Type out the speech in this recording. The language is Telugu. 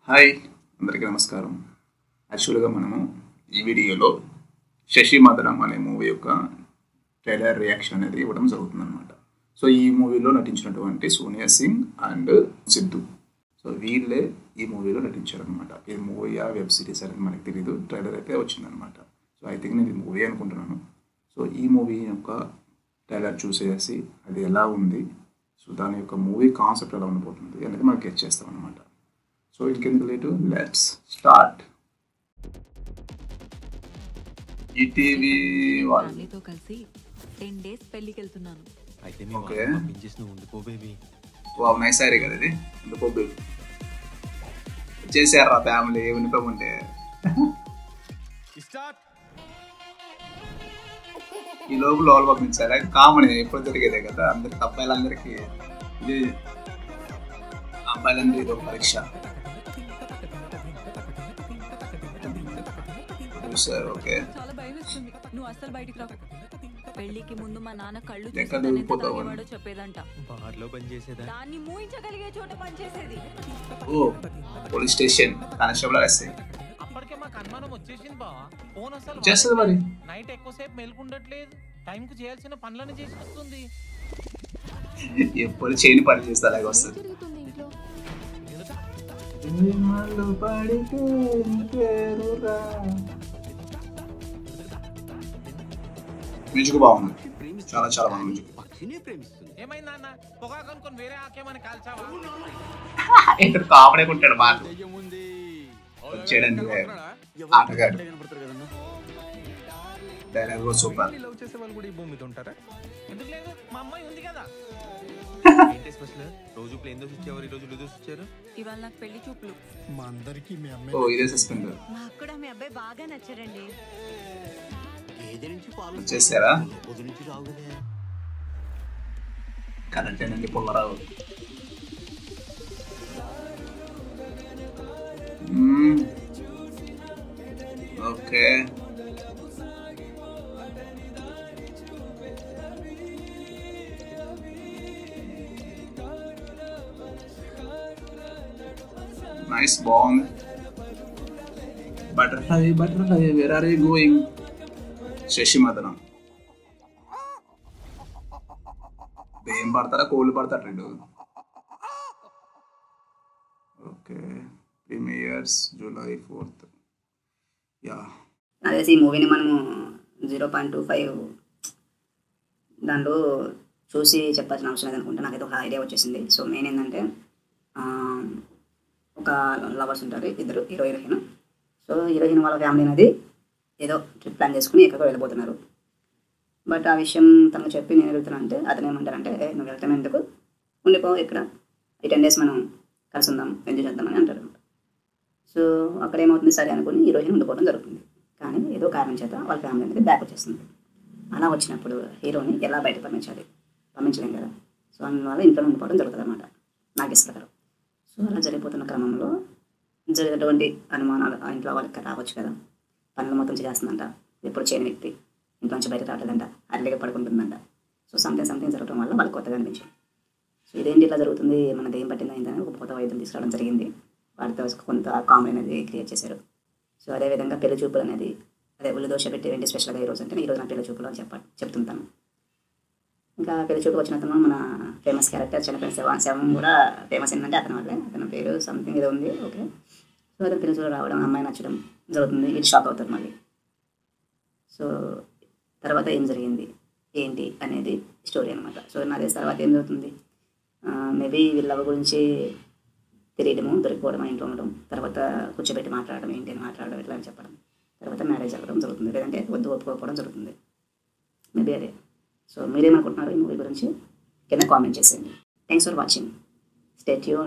హాయ్, అందరికీ నమస్కారం. యాక్చువల్గా మనము ఈ వీడియోలో శశి మదనం అనే మూవీ యొక్క ట్రైలర్ రియాక్షన్ అనేది ఇవ్వడం జరుగుతుందన్నమాట. సో ఈ మూవీలో నటించినటువంటి సోనియా సింగ్ అండ్ సిద్ధు, సో వీళ్ళే ఈ మూవీలో నటించారనమాట. ఈ మూవీయా వెబ్ సిరీస్ అనేది మనకు తెలియదు, ట్రైలర్ అయితే వచ్చిందనమాట. సో ఐ థింక్ నేను ఈ మూవీ అనుకుంటున్నాను. సో ఈ మూవీ యొక్క ట్రైలర్ చూసేసి అది ఎలా ఉంది, సో దాని యొక్క మూవీ కాన్సెప్ట్ ఎలా ఉండబోతుంది అనేది మనం గెస్ చేస్తాం అనమాట. సో ఇంకెందుకు లేటు, లెట్స్ స్టార్ట్. ఈటీవీ ఫ్యామిలీతో కలిసి 10 days పెళ్ళికి వెళ్తున్నాను. అయితే మీ ఓకే. వాళ్ళు పంపించేసి నువ్వు ఉండిపో బేబీ. వావ్, నైస్ సారీ కదా ఇది. ఎందుకో చేశారా ఫ్యామిలీ ఉండిపోమంటే. ఈ లోపల లోపల పంపించారు, అది కామన్, ఎప్పుడు జరిగేదే కదా అందరికి, అబ్బాయిలందరికీ ఇది, అబ్బాయిలందరూ ఇది ఒక పరీక్ష. చూసారు, ఓకే. చాలా భయం వేస్తుంది, నువ్వు అస్సలు బయటికి రాకు. పెళ్లికి ముందు మా నాన్న కళ్ళు ఎక్కడ చూసి తను ఎంత దూరిపోతావు అని. తాగేవాడో చెప్పేదంట. బార్లో పని చేసేదా? దాన్ని మూయించగలిగే చోట పనిచేసేది. ఓ, పోలీస్ స్టేషన్ కానిస్టేబుల్ అరెస్ట్ అప్పటికే మాకు అనుమానం వచ్చేసింది బావా. ఫోన్ అసలు చేస్తుంది మరి. నైట్ ఎక్కువసేపు మెలుకుండట్లేదు, టైంకు చేయాల్సిన పనులను చేసి వస్తుంది. ఎప్పుడు చేయని పని చేస్తే అలాగే వస్తుంది. జరుగుతుంది ఇంట్లో. మ్యూజిక్ బాగుంది, చాలా చాలా బాగుంది మ్యూజిక్. ఏమైంది నాన్న, పొగాకు అనుకొని వేరే ఆకేమని కాల్చావా? ఇక్కడ కామెడీ ఉంటాడు మాట వచ్చాడండి ఆటగాడు. Dialogue super. లవ్ చేసే వాళ్ళు కూడా ఈ భూమి మీద ఉంటారా? ఎందుకు లేదు, మా అమ్మాయి ఉంది కదా. ఏంటి స్పెషల్? రోజు ప్లేన్ దోశ ఇచ్చేవారు, ఈ రోజు ఉల్లి దోశ ఇచ్చారు. ఇవాళ నాకు పెళ్లి చూపులు. మా అందరికి మీ ఓ, అమ్మాయి ఇదే సస్పెండ్. నాకు కూడా మీ అబ్బాయి బాగా నచ్చారండి. వచ్చేసారా? కరెంటేనండి పుల్లారావు. ఓకే, నైస్, బాగుంది. Butterfly butterfly where are you going? Sashi మదనం. ఏం పడతారా, కోళ్ళు పడతారు రెండు. Okay, premieres July 4th. Yeah, అదే ఈ మూవీని మనము 0.25 దాంట్లో చూసి చెప్పాల్సిన అవసరం లేదనుకుంటా. నాకైతే ఒక ఐడియా వచ్చేసింది. సో మెయిన్ ఏంటంటే ఒక లవర్స్ ఉంటారు, ఇద్దరు, హీరో హీరోయిన్. సో హీరోయిన్ వాళ్ళ ఫ్యామిలీ అనేది ఏదో ట్రిప్ ప్లాన్ చేసుకుని ఎక్కడికో వెళ్ళిపోతున్నారు. బట్ ఆ విషయం తనకు చెప్పి నేను వెళ్తున్నా అంటే అతను ఏమంటారంటే, నువ్వు వెళ్తాను ఎందుకు, ఉండిపో ఇక్కడ, ఈ 10 days మనం కలిసి ఉందాం, ఎంజాయ్ చేద్దామని అంటారు. సో అక్కడ ఏమవుతుంది, సరే అనుకుని హీరోయిన్ ఉండిపోవడం జరుగుతుంది. కానీ ఏదో కారణం చేత వాళ్ళ ఫ్యామిలీ అనేది బ్యాక్ వచ్చేస్తుంది. అలా వచ్చినప్పుడు హీరోని ఎలా బయట పంపించలేం కదా. సో అందువల్ల ఇంట్లో ఉండిపోవడం జరుగుతుంది అన్నమాట, నాకు ఇస్తారు. సో అలా జరిగిపోతున్న క్రమంలో జరిగినటువంటి అనుమానాలు ఆ ఇంట్లో వాళ్ళకి రావచ్చు కదా. పనులు మొత్తం చేస్తుందంట, ఎప్పుడు చేయని వ్యక్తి, ఇంట్లో నుంచి బయట రావట్లేదంట, అర్లీగా పడుకుంటుందంట. సో సంథింగ్ జరగడం వల్ల వాళ్ళకి కొత్తగా అనిపించింది. సో ఇదేంటి ఇట్లా జరుగుతుంది, మన దేం పట్టింది అయిందని ఒక కొత్త వైద్యం తీసుకురావడం జరిగింది. వాటితో కొంత కామెడీ అనేది క్రియేట్ చేశారు. సో అదేవిధంగా పెళ్లి చూపులు అనేది, అదే ఉల్లి దోశ పెట్టి ఏంటి స్పెషల్గా ఈరోజు అంటే, ఈరోజు నా పెళ్లి చూపులు అని చెప్తుంటాను. ఇంకా పెళ్లి చూపులు వచ్చిన అతను మన ఫేమస్ క్యారెక్టర్ చనిపోయిన శవం కూడా ఫేమస్ ఏంటంటే అతని వల్లే. అతని పేరు సంథింగ్ ఏదో ఉంది. ఓకే, సో అతను పెళ్లి చూపులు రావడం, అమ్మాయి నచ్చడం జరుగుతుంది. ఇది షాక్ అవుతారు మళ్ళీ. సో తర్వాత ఏం జరిగింది ఏంటి అనేది స్టోరీ అనమాట. సో నాదే తర్వాత ఏం జరుగుతుంది, మేబీ వీళ్ళ లవ్ గురించి తెలియడము, దొరికిపోవడం, ఇంట్లో ఉండడం, తర్వాత కూర్చోబెట్టి మాట్లాడడం, ఏంటి అని మాట్లాడడం, ఎట్లా అని చెప్పడం, తర్వాత మ్యారేజ్ అవ్వడం జరుగుతుంది. లేదంటే వద్దు ఒప్పుకోకపోవడం జరుగుతుంది. మేబీ అదే. సో మీరేమనుకుంటున్నారు ఈ మూవీ గురించి కింద కామెంట్ చేసేయండి. Thanks for watching. Stay tune.